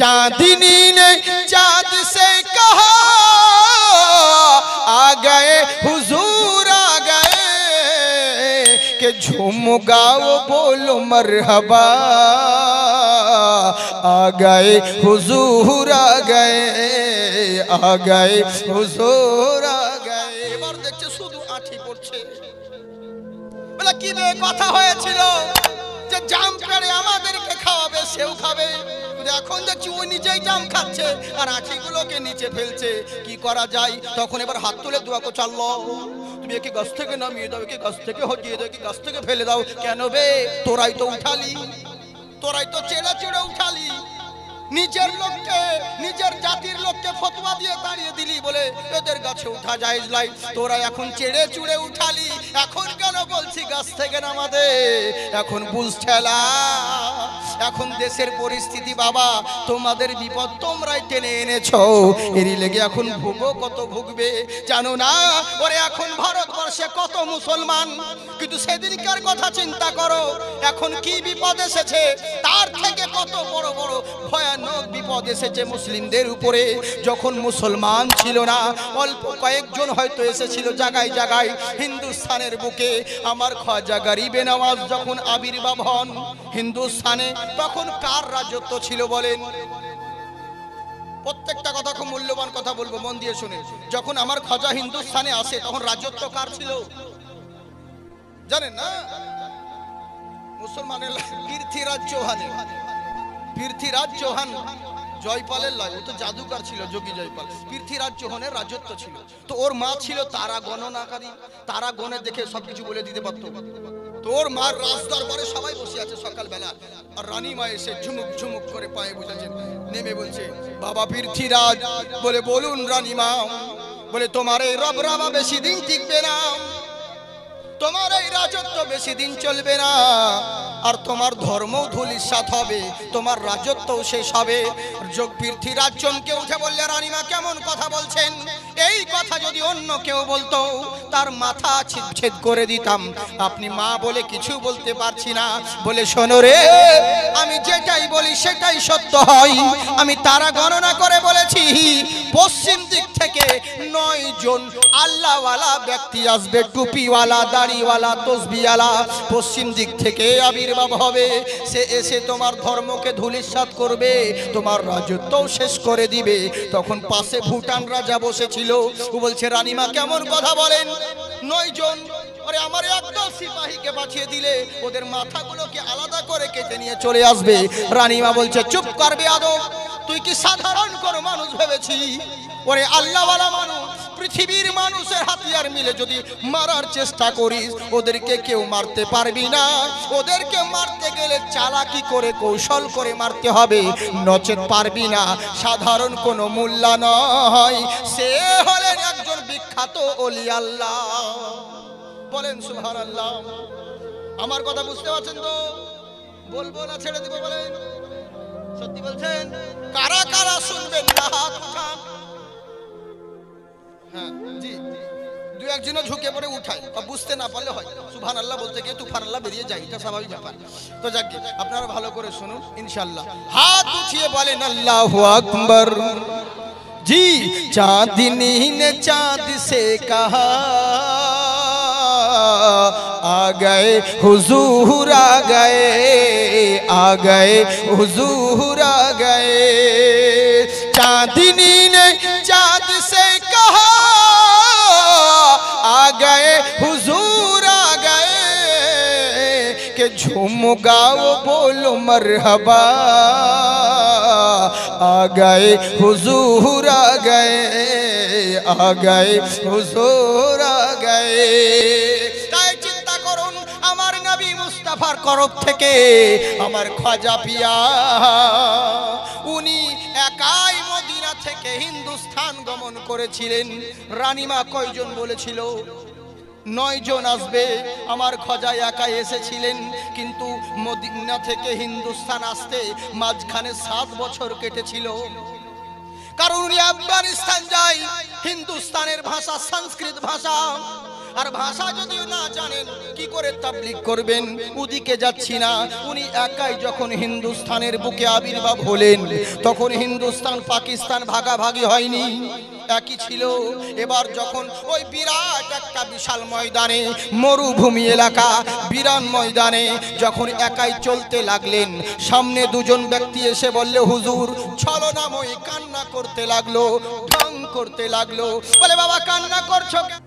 चांदनी ने चांद से कहा आ गए हुजूर आ गए कि झूम गाओ बोलो मरहबा आ गए हुजूर आ गए हुजूर आ गए। এবার দেখছে শুধু আঁঠি পড়ছে। বলে কি রে কথা হয়েছিল যে জাম পেড়ে আমাদেরকে খাওয়াবে, সেও খাবে। এখন দেখছি ও নিজেই জাম খাচ্ছে আর আঁঠিগুলোকে নিচে ফেলছে। কি করা যায়? তখন এবার হাত তুলে দোয়া করছে, আল্লাহ তুমি একে গাছ থেকে নামিয়ে দাও, একে গাছ থেকে হটিয়ে দাও, একে গাছ থেকে ফেলে দাও। কেন বে? তোরাই তো উঠালি, তোরাই তো চেড়ে চেড়ে উঠালি। নিজের লোককে, নিজের জাতির লোককে ফতোয়া দিয়ে তাড়িয়ে দিলি বলে এদের গাছে উঠা জায়েজ নাই। তোরা এখন চেড়ে চুড়ে উঠালি, এখন কেন বলছি গাছ থেকে নামাতে? এখন বুঝছেলা এখন দেশের পরিস্থিতি বাবা, তোমাদের বিপদ তোমরাই টেনে এনেছো, এরই লেগে এখন ভুগো, কত ভুগবে জানো না? ওরে এখন ভারতবর্ষে কত মুসলমান, কিন্তু সেদিনকার কথা চিন্তা করো, এখন কি বিপদ এসেছে, তার থেকে কত বড় বড় ভয়ানক বিপদ এসেছে মুসলিমদের উপরে। যখন মুসলমান ছিল না, অল্প কয়েকজন হয়তো এসেছিল জায়গায় জায়গায় হিন্দুস্তানের বুকে। আমার খাজা গরিবে নওয়াজ যখন আবির্ভাব হন হিন্দুস্তানে, তখন কার রাজত্ব ছিল বলেন? প্রত্যেকটা কথা খুব মূল্যবান কথা বলবো, মন দিয়ে শুনে। যখন আমার খাজা হিন্দুস্তানে আসে তখন রাজত্ব কার ছিল জানেন না? মুসলমানের পৃথ্বীরাজ চৌহান। পৃথ্বীরাজ চৌহান জয়পালের লাগে, ও তো জাদুকর ছিল, যোগী জয়পাল। পৃথ্বীরাজ চৌহানের রাজত্ব ছিল। তো ওর মা ছিল তারা গণনাকারী, তারা গণে দেখে সবকিছু বলে দিতে পারতো। তোর মার রাজদরবারে সবাই বসে আছে সকালবেলা, আর রানী মা এসে ঝুমুক ঝুমুক করে পায়ে বুঝাচ্ছেন, নেমে বলছে, বাবা পৃথ্বীরাজ। বলে বলুন রানী মা। বলে তোমার এই রবরাবা বেশি দিন টিকবে না, তোমার এই রাজত্ব বেশি দিন চলবে না, আর তোমার ধর্মও ধূলিসাৎ হবে, তোমার রাজত্বও শেষ হবে। যোগ পৃথ্বীরাজ চমকে উঠে বললে, রানীমা কেমন কথা বলছেন? এই কথা যদি অন্য কেউ বলতো তার মাথা ছেদ করে দিতাম, আপনি মা বলে কিছু বলতে পারছি না। বলে শোনো রে, আমি যেটাই বলি সেটাই সত্য হয়। আমি তারা গণনা করে বলেছি, পশ্চিম দিক থেকে 9 জন আল্লাহওয়ালা ব্যক্তি আসবে, টুপিওয়ালা, দাড়িওয়ালা, তসবিওয়ালা। পশ্চিম দিক থেকে আবির্ভাব হবে, সে এসে তোমার ধর্মকে ধূলিসাৎ করবে, তোমার রাজত্বও শেষ করে দিবে। তখন পাশে ভুটান রাজা বসেছিল, ও বলছে, রানীমা কেমন কথা বলেন? 9 জন। আরে আমার একদল সিপাহীকে পাঠিয়ে দিলে ওদের মাথাগুলোকে আলাদা করে কেটে নিয়ে চলে আসবে। রানীমা বলছে, চুপ করবে আদব, তুই কি সাধারণ কোনো মানুষ ভেবেছি? ওরে আল্লাহওয়ালা মানুষ, পৃথিবীর মানুষের হাতিয়ার মিলে যদি মারার চেষ্টা করিস, ওদেরকে কেউ মারতে পারবি না। ওদেরকে মারতে গেলে চালাকি করে, কৌশল করে মারতে হবে, নচেত পারবি না। সাধারণ কোনো মোল্লা নয়, সে হলেন একজন বিখ্যাত ওলি আল্লাহ। বলেন সুবহানাল্লাহ। আমার কথা বুঝতে পারছেন তো? বলবো না ছেড়ে দেবো বলেন? সত্যি বলছেন? কারা কারা শুনবেন না হাত উঠান। হ্যাঁ জি, দু একজনও ঝুঁকে পড়ে উঠায়, বুঝতে না পারলে হয় সুবহানাল্লাহ বলতে গিয়ে তুফানাল্লাহ বেরিয়ে যায়, এটা স্বাভাবিক ব্যাপার। তো যাক, আপনারা ভালো করে শুনুন ইনশাআল্লাহ। হাত উঠিয়ে বলেন আল্লাহু আকবার। जी चांदनी ने चांद से कहा आ गए हुजूर आ गए हुजूर आ गए। चांदनी ने चांद से कहा आ गए हुजूर आ गए कि झूम गाओ बोलो मरहबा आ गए हुजूर आ गए हुजूर आ गए। তাই চিন্তা করুন, আমার নবী মুস্তাফার করব থেকে আমার খাজা পিয়া, উনি একাই মদিনা থেকে হিন্দুস্তান গমন করেছিলেন। রানীমা কয়জন বলেছিল? 9 জন আসবে। আমার খাজা একাই এসেছিলেন, কিন্তু মদিনা থেকে হিন্দুস্তান আসতে মাঝখানে 7 বছর কেটেছিল। কারণ উনি আফগানিস্তান যায়, হিন্দুস্তানের ভাষা সংস্কৃত ভাষা, আর ভাষা যদিও না জানেন কি করে তাবলীগ করবেন? ওদিকে যাচ্ছি না, উনি একাই যখন হিন্দুস্তানের বুকে আবির্ভাব হলেন তখন হিন্দুস্তান পাকিস্তান ভাগাভাগি হয়নি, একই ছিল। এবার যখন ওই বিরাট একটা বিশাল ময়দানে, মরুভূমি এলাকা, বিরান ময়দানে যখন একাই চলতে লাগলেন, সামনে দুজন ব্যক্তি এসে বললে হুজুর, ছলনাময়ী কান্না করতে লাগলো, ঢং করতে লাগলো। বলে বাবা কান্না করছো কেন?